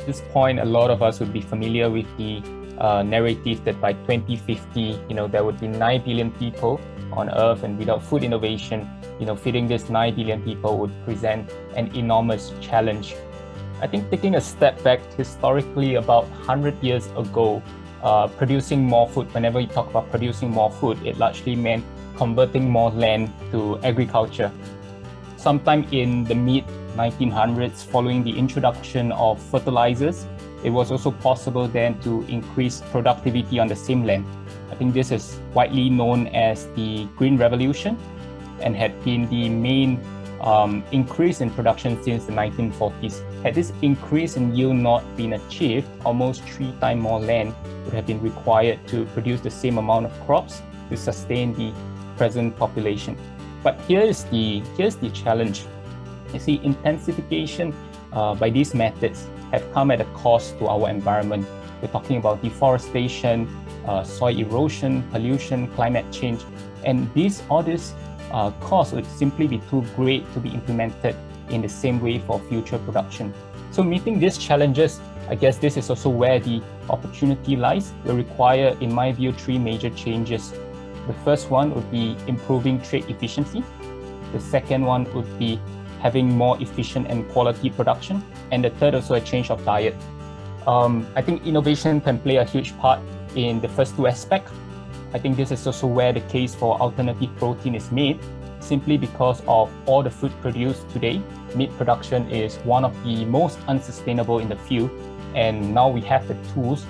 this point, a lot of us would be familiar with the narrative that by 2050, there would be 9 billion people on Earth, and without food innovation, feeding this 9 billion people would present an enormous challenge. I think taking a step back, historically, about 100 years ago, producing more food, whenever you talk about producing more food, it largely meant converting more land to agriculture. Sometime in the mid-1900s, following the introduction of fertilizers, it was also possible then to increase productivity on the same land. I think this is widely known as the Green Revolution and had been the main increase in production since the 1940s. Had this increase in yield not been achieved, almost 3 times more land would have been required to produce the same amount of crops to sustain the present population. But here's the challenge. You see, intensification by these methods have come at a cost to our environment. We're talking about deforestation, soil erosion, pollution, climate change, and all these costs would simply be too great to be implemented in the same way for future production. So meeting these challenges, I guess this is also where the opportunity lies. We require, in my view, 3 major changes. The first one would be improving trade efficiency. The second one would be having more efficient and quality production. And the third, also a change of diet. I think innovation can play a huge part in the first 2 aspects. I think this is also where the case for alternative protein is made, simply because of all the food produced today. Meat production is one of the most unsustainable in the field. And now we have the tools,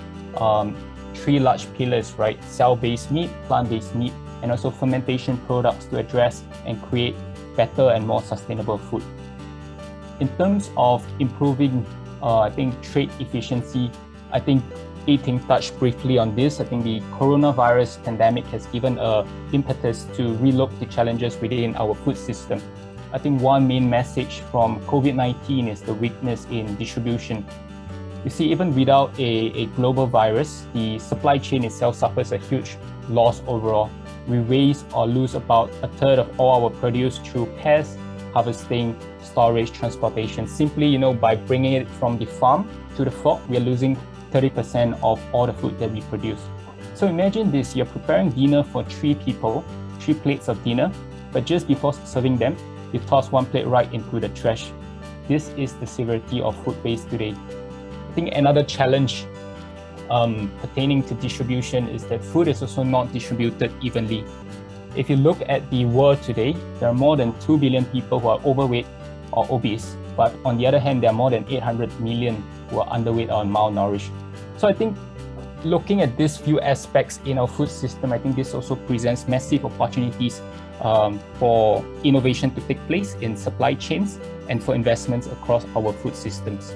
3 large pillars, right? Cell-based meat, plant-based meat, and also fermentation products to address and create better and more sustainable food. In terms of improving, I think, trade efficiency, I think Ting touched briefly on this. I think the coronavirus pandemic has given an impetus to relook the challenges within our food system. I think one main message from COVID-19 is the weakness in distribution. You see, even without a global virus, the supply chain itself suffers a huge loss overall. We waste or lose about 1/3 of all our produce through pest, harvesting, storage, transportation. Simply, by bringing it from the farm to the fork, we are losing 30% of all the food that we produce. So imagine this, you're preparing dinner for 3 people, 3 plates of dinner, but just before serving them, you toss 1 plate right into the trash. This is the severity of food waste today. I think another challenge pertaining to distribution is that food is also not distributed evenly. If you look at the world today, there are more than 2 billion people who are overweight or obese, but on the other hand, there are more than 800 million who are underweight or malnourished. So I think looking at these few aspects in our food system, I think this also presents massive opportunities for innovation to take place in supply chains and for investments across our food systems.